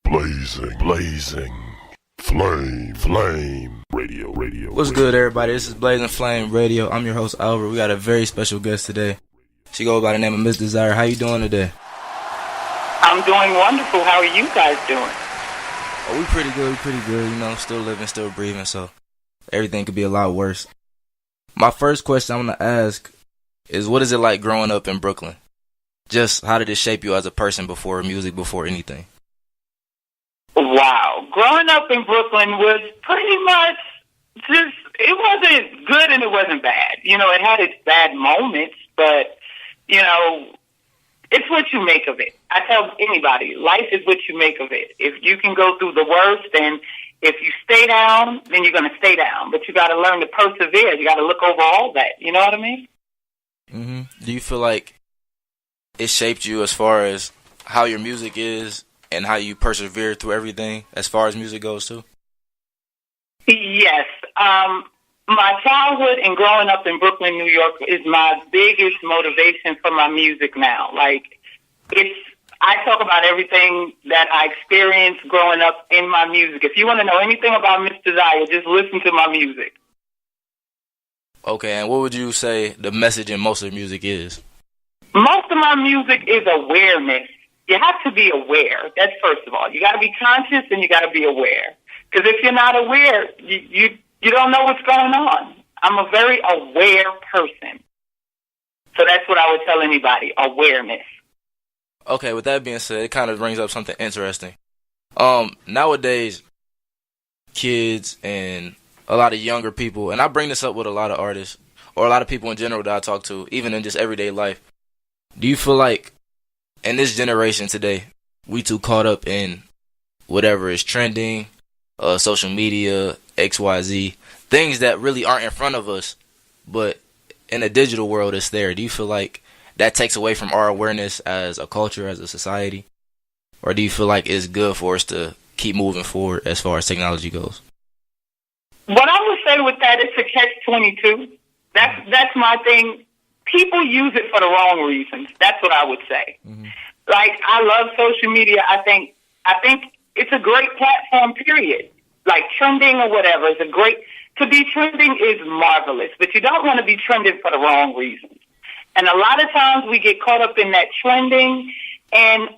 Blazing, flame, radio. What's good, everybody? This is Blazing Flame Radio. I'm your host, Albert. We got a very special guest today. She goes by the name of Miss Dyzihre. How you doing today? I'm doing wonderful. How are you guys doing? Oh, we pretty good. You know, still living, still breathing, so everything could be a lot worse. My first question I'm going to ask is, what is it like growing up in Brooklyn? Just how did it shape you as a person before music, before anything? Wow. Growing up in Brooklyn was pretty much just, it wasn't good and it wasn't bad. You know, it had its bad moments, but, you know, it's what you make of it. I tell anybody, life is what you make of it. If you can go through the worst, and if you stay down, then you're going to stay down. But you got to learn to persevere. You got to look over all that. You know what I mean? Mm-hmm. Do you feel like it shaped you as far as how your music is and how you persevere through everything as far as music goes too? Yes. My childhood and growing up in Brooklyn, New York is my biggest motivation for my music now. Like, I talk about everything that I experienced growing up in my music. If you want to know anything about Miss Dyzihre, just listen to my music. Okay, and what would you say the message in most of the music is? Most of my music is awareness. You have to be aware. That's first of all. You got to be conscious and you got to be aware. Because if you're not aware, you don't know what's going on. I'm a very aware person. So that's what I would tell anybody, awareness. Okay, with that being said, it kind of brings up something interesting. Nowadays, kids and a lot of younger people, and I bring this up with a lot of artists, or a lot of people in general that I talk to, even in just everyday life. Do you feel like in this generation today, we too caught up in whatever is trending, social media, XYZ, things that really aren't in front of us, but in the digital world it's there? Do you feel like that takes away from our awareness as a culture, as a society? Or do you feel like it's good for us to keep moving forward as far as technology goes? What I would say with that is to catch-22. That's my thing. People use it for the wrong reasons. That's what I would say. Mm-hmm. Like, I love social media. I think it's a great platform, period. Like, trending or whatever is a great... To be trending is marvelous, but you don't want to be trending for the wrong reasons. And a lot of times we get caught up in that trending, and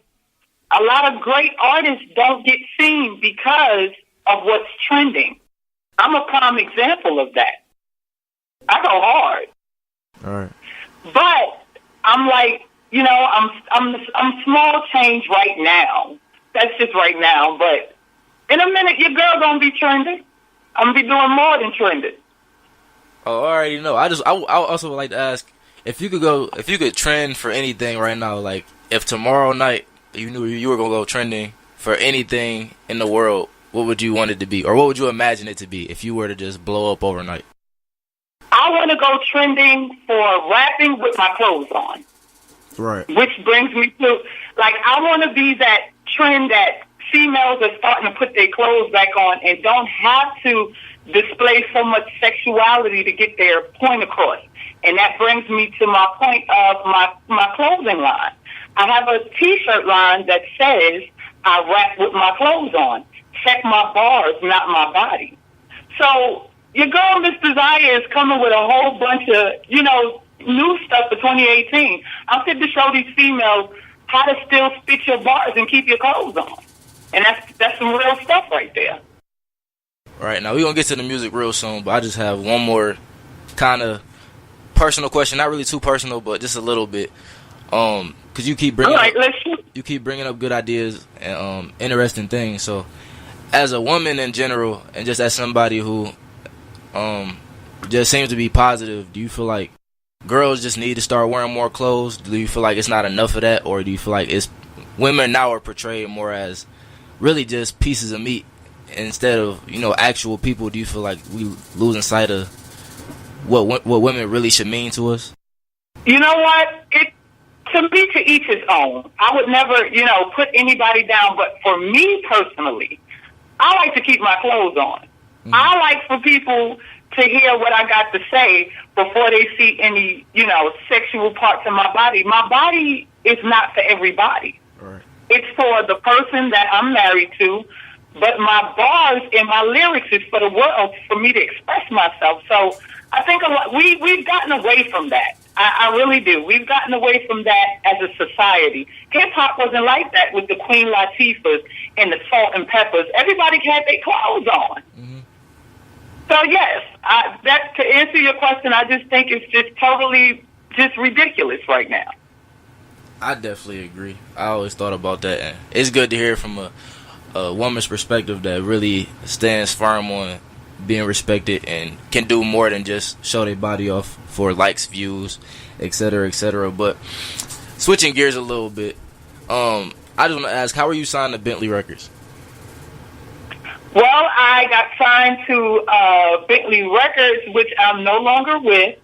a lot of great artists don't get seen because of what's trending. I'm a prime example of that. I go hard. All right. But I'm like, you know, I'm small change right now. That's just right now. But in a minute, your girl gonna be trending. I'm gonna be doing more than trending. Oh, I already know. I also would like to ask, if you could trend for anything right now, like if tomorrow night you knew you were gonna go trending for anything in the world, what would you want it to be, or what would you imagine it to be if you were to just blow up overnight? I want to go trending for rapping with my clothes on. Right. Which brings me to, like, I want to be that trend that females are starting to put their clothes back on and don't have to display so much sexuality to get their point across. And that brings me to my point of my clothing line. I have a T-shirt line that says, I rap with my clothes on. Check my bars, not my body. So your girl, Miss Dyzihre, is coming with a whole bunch of, you know, new stuff for 2018. I'm fit to show these females how to still spit your bars and keep your clothes on. And that's some real stuff right there. All right, now we're going to get to the music real soon, but I just have one more kind of personal question. Not really too personal, but just a little bit. Because you keep bringing up good ideas and interesting things. So as a woman in general, and just as somebody who just seems to be positive, do you feel like girls just need to start wearing more clothes? Do you feel like it's not enough of that? Or do you feel like women now are portrayed more as really just pieces of meat instead of, you know, actual people? Do you feel like we losing sight of what women really should mean to us? You know what? To me, to each his own. I would never, you know, put anybody down. But for me personally, I like to keep my clothes on. Mm-hmm. I like for people to hear what I got to say before they see any, you know, sexual parts of my body. My body is not for everybody. Right. it's for the person that I'm married to, but my bars and my lyrics is for the world, for me to express myself. So I think we've gotten away from that. I really do. We've gotten away from that as a society. Hip-hop wasn't like that with the Queen Latifahs and the Salt and Peppers. Everybody had their clothes on. Mm-hmm. So, yes, that to answer your question, I just think it's just totally just ridiculous right now. I definitely agree. I always thought about that. And it's good to hear from a woman's perspective that really stands firm on being respected and can do more than just show their body off for likes, views, etc., etc. But switching gears a little bit, I just want to ask, how are you signed to Bentley Records? Well, I got signed to Bentley Records, which I'm no longer with.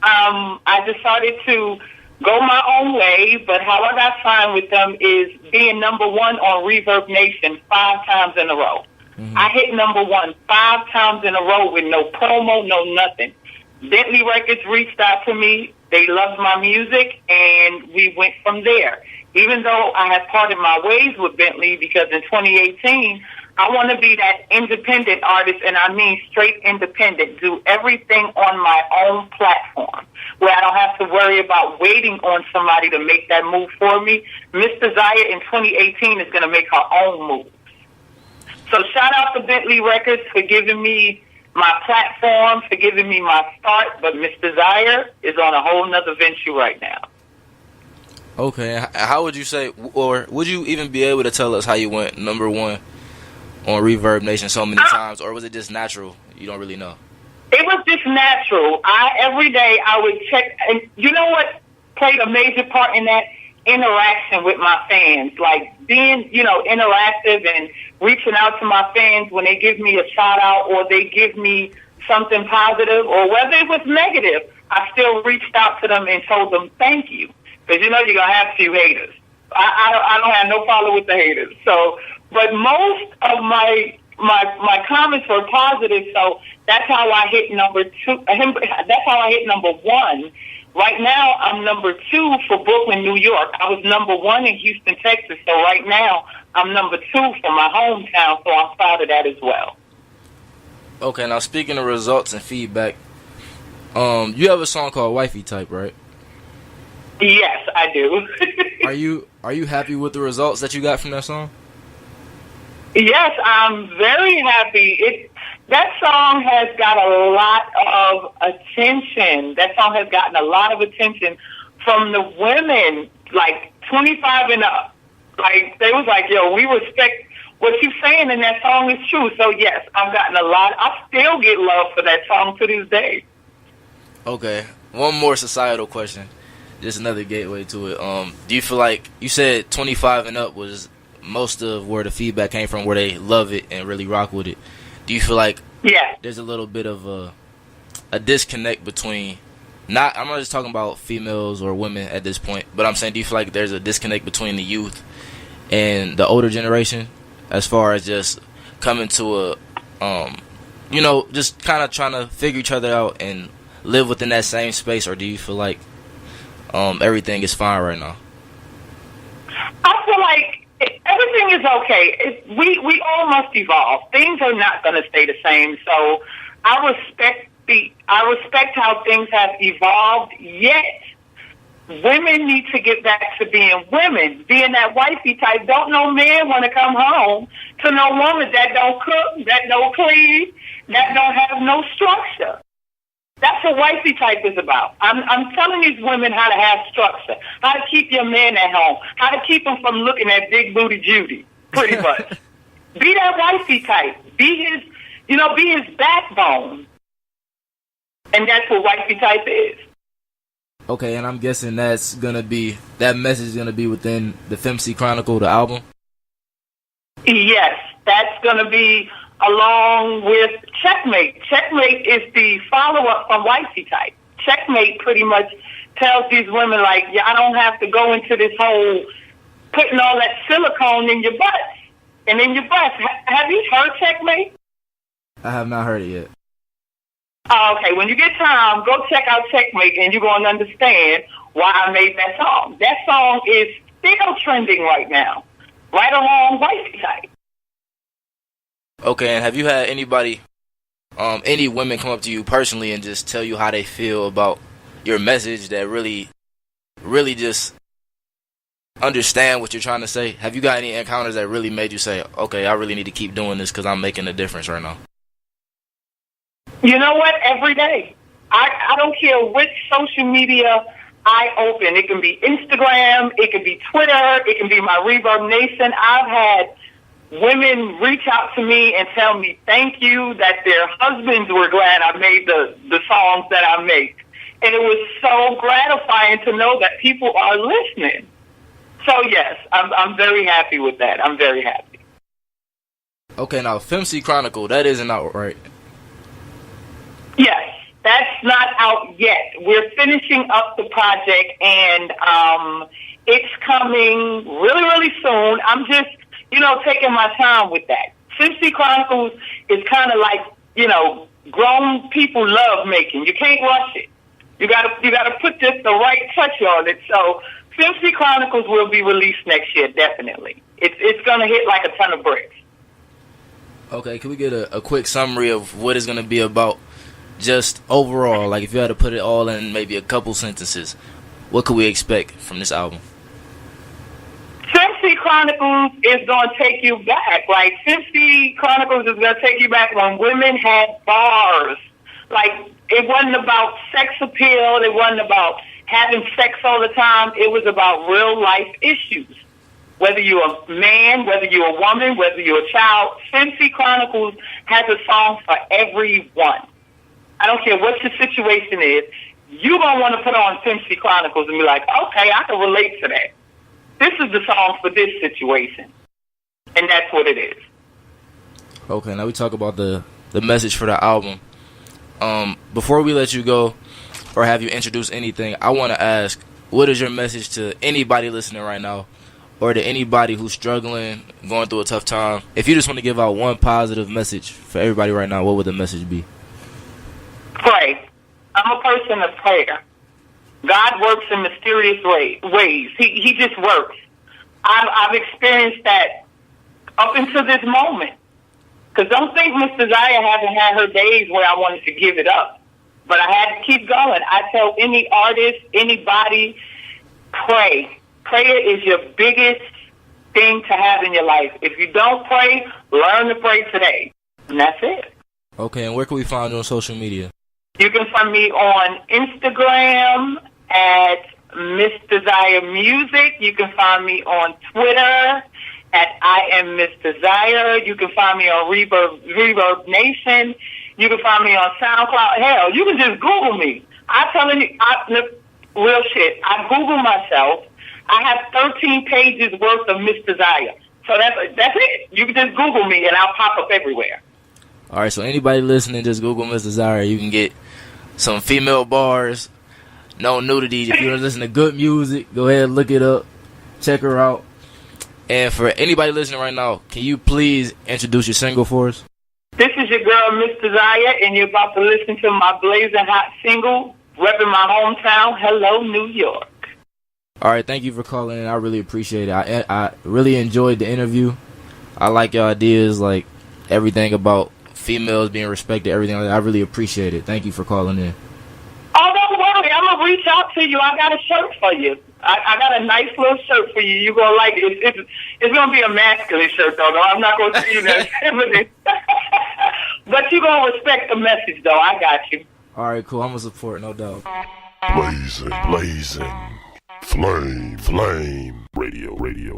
I decided to go my own way, but how I got signed with them is being number one on Reverb Nation 5 times in a row. Mm-hmm. I hit number one 5 times in a row with no promo, no nothing. Bentley Records reached out to me. They loved my music, and we went from there. Even though I had parted my ways with Bentley, because in 2018, I want to be that independent artist, and I mean straight independent, do everything on my own platform, where I don't have to worry about waiting on somebody to make that move for me. Miss Dyzihre in 2018 is going to make her own move. So shout out to Bentley Records for giving me my platform, for giving me my start, but Miss Dyzihre is on a whole nother venture right now. Okay, how would you say, or would you even be able to tell us how you went number one on Reverb Nation so many times, or was it just natural? You don't really know. It was just natural. Every day I would check, and you know what played a major part in that? Interaction with my fans, like being, interactive and reaching out to my fans when they give me a shout out or they give me something positive, or whether it was negative, I still reached out to them and told them thank you, because you're gonna have a few haters. I don't have no problem with the haters. So, but most of my comments were positive, so that's how I hit number two. That's how I hit number one. Right now, I'm number 2 for Brooklyn, New York. I was number 1 in Houston, Texas. So right now, I'm number 2 for my hometown. So I'm proud of that as well. Okay, now speaking of results and feedback, you have a song called Wifey Type, right? Yes, I do. Are you happy with the results that you got from that song? Yes, I'm very happy. That song has got a lot of attention. That song has gotten a lot of attention from the women, like 25 and up. Like, they was like, yo, we respect what you're saying, and that song is true. So, yes, I've gotten a lot. I still get love for that song to this day. Okay, one more societal question. Just another gateway to it. Do you feel like, you said 25 and up was most of where the feedback came from, where they love it and really rock with it. Do you feel like there's a little bit of a disconnect between, I'm not just talking about females or women at this point, but I'm saying, do you feel like there's a disconnect between the youth and the older generation as far as just coming to just kind of trying to figure each other out and live within that same space, or do you feel like everything is fine right now? I feel like everything is okay. We all must evolve. Things are not going to stay the same. So I respect how things have evolved. Yet women need to get back to being women, being that wifey type. Don't no man want to come home to no woman that don't cook, that don't clean, that don't have no structure. That's what wifey type is about. I'm telling these women how to have structure, how to keep your man at home, how to keep him from looking at big booty Judy, pretty much. Be that wifey type. Be his backbone. And that's what wifey type is. Okay, and I'm guessing that message is gonna be within the Femc Chronicle, the album? Yes, that's gonna be along with Checkmate. Checkmate is the follow-up from Wifey Type. Checkmate pretty much tells these women, like, I don't have to go into this whole putting all that silicone in your butts and in your butts. Have you heard Checkmate? I have not heard it yet. Okay, when you get time, go check out Checkmate, and you're going to understand why I made that song. That song is still trending right now, right along wifey type. Okay, and have you had anybody, any women come up to you personally and just tell you how they feel about your message that really just understand what you're trying to say? Have you got any encounters that really made you say, okay, I really need to keep doing this because I'm making a difference right now? You know what? Every day. I don't care which social media I open. It can be Instagram, it can be Twitter, it can be my Reverb Nation. I've had women reach out to me and tell me thank you, that their husbands were glad I made the songs that I make. And it was so gratifying to know that people are listening. So, yes, I'm very happy with that. I'm very happy. Okay, now, Femc Chronicle, that isn't out, right? Yes, that's not out yet. We're finishing up the project, and it's coming really, really soon. I'm just, taking my time with that. Femc Chronicles is kind of like, grown people love making. You can't rush it. You gotta put just the right touch on it. So Femc Chronicles will be released next year, definitely. It's gonna hit like a ton of bricks. Okay, can we get a quick summary of what it's gonna be about, just overall? Like, if you had to put it all in maybe a couple sentences, what could we expect from this album? Femc Chronicles is going to take you back. Like, Femc Chronicles is going to take you back when women had bars. Like, it wasn't about sex appeal. It wasn't about having sex all the time. It was about real life issues. Whether you're a man, whether you're a woman, whether you're a child, Femc Chronicles has a song for everyone. I don't care what your situation is. You're going to want to put on Femc Chronicles and be like, okay, I can relate to that. This is the song for this situation. And that's what it is. Okay, now we talk about the message for the album. Before we let you go or have you introduce anything, I want to ask, what is your message to anybody listening right now, or to anybody who's struggling, going through a tough time? If you just want to give out one positive message for everybody right now, what would the message be? Pray. I'm a person of prayer. God works in mysterious ways. He just works. I've experienced that up until this moment. Because don't think Miss Dyzihre hasn't had her days where I wanted to give it up. But I had to keep going. I tell any artist, anybody, pray. Prayer is your biggest thing to have in your life. If you don't pray, learn to pray today. And that's it. Okay, and where can we find you on social media? You can find me on Instagram at Miss Dyzihre Music. You can find me on Twitter at I am Miss Dyzihre. You can find me on Reverb Nation. You can find me on SoundCloud. Hell, you can just Google me. I'm telling you, real shit. I Google myself. I have 13 pages worth of Miss Dyzihre. So that's it. You can just Google me and I'll pop up everywhere. All right, so anybody listening, just Google Miss Dyzihre. You can get some female bars, no nudity. If you want to listen to good music, go ahead and look it up. Check her out. And for anybody listening right now, can you please introduce your single for us? This is your girl, Miss Dyzihre, and you're about to listen to my blazing hot single, repping my hometown, Hello, New York. All right, thank you for calling in. I really appreciate it. I really enjoyed the interview. I like your ideas, like everything about females being respected, everything like that. I really appreciate it. Thank you for calling in. Oh, don't worry. I'm going to reach out to you. I got a shirt for you. I got a nice little shirt for you. You're going to like it. It's going to be a masculine shirt, though. No, I'm not going to see you that feminine. But you're going to respect the message, though. I got you. All right, cool. I'm going to support, no doubt. Blazing, flame, radio.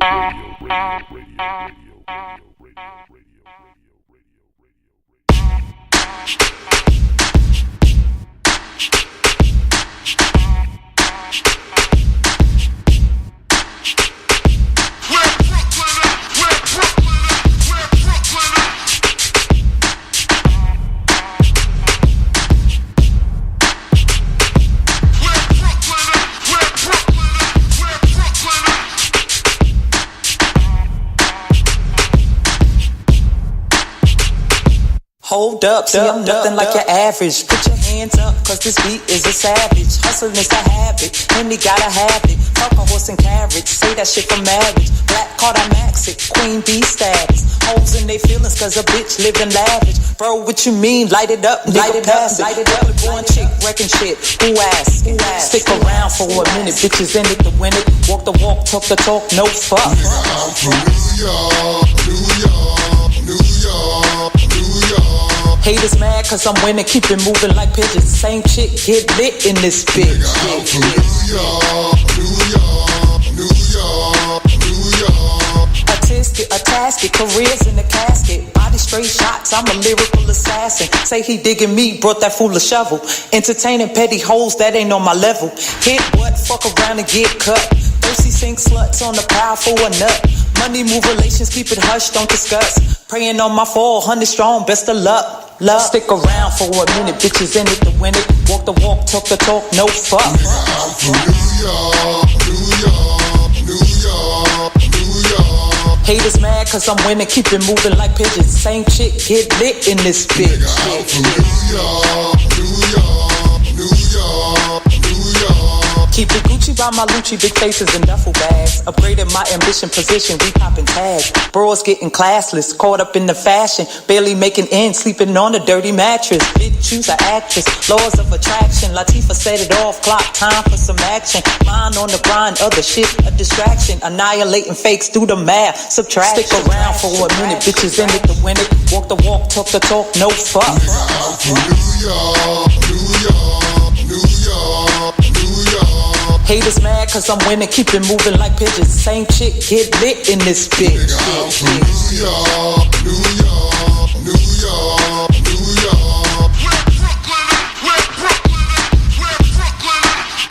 Hold up, see I'm nothing like your average. Put your hands up, cause this beat is a savage. Hustling is a habit, and he gotta have it. Fuck a horse and carriage, say that shit for marriage. Black card, I max it, queen bee status. Hoes in they feelings, cause a bitch living lavish. Bro, what you mean? Light it up, light it up, light it up. Born chick, wrecking shit, who asked? Stick around for a minute, bitches in it to win it. Walk the walk, talk the talk, no fuck. I'm from New York, New York, New York, New York. Haters mad cause I'm winning, keep it moving like pigeons. Same shit, get lit in this bitch. I'm from New York, New York, New York, New York. A tasket, careers in the casket. Body straight shots, I'm a lyrical assassin. Say he digging me, brought that fool a shovel. Entertaining petty hoes, that ain't on my level. Hit what, fuck around and get cut. Thirsty sink sluts on the pile for a nut. Money move relations, keep it hush, don't discuss. Praying on my 400 strong, best of luck. Love. Stick around for a minute, bitches in it to win it. Walk the walk, talk the talk, no fuck. I'm from New York, New York, New York, New York. Haters mad cause I'm winning, keep it moving like pigeons. Same shit, get lit in this bitch. I'm from New York, New York, New York, New York. Keep it Gucci by my Lucci, big faces and duffel bags. Upgraded my ambition position, we popping tags. Bros getting classless, caught up in the fashion. Barely making ends, sleeping on a dirty mattress. Bitch, choose an actress, laws of attraction. Latifah set it off, clock time for some action. Mine on the grind, other shit a distraction. Annihilating fakes, do the math, subtraction. Stick around for a minute, bitches in it to win it. Walk the walk, talk the talk, no fuck. I'm from New York, New York, New York, New York. Haters mad cause I'm winning, keep it moving like pigeons. Same shit, get lit in this bitch. I'm from New York, New York, New York, New York. Where Brooklyn at? Where Brooklyn at? Where Brooklyn at?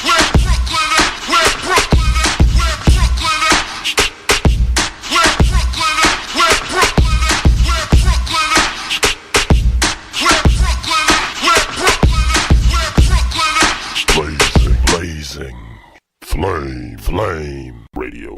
Where Brooklyn at? Where Brooklyn at? Where Brooklyn at? Where Brooklyn at? Where Brooklyn at? Where Brooklyn at? Where Brooklyn at? Where Brooklyn at? Blazing. Flame. Radio.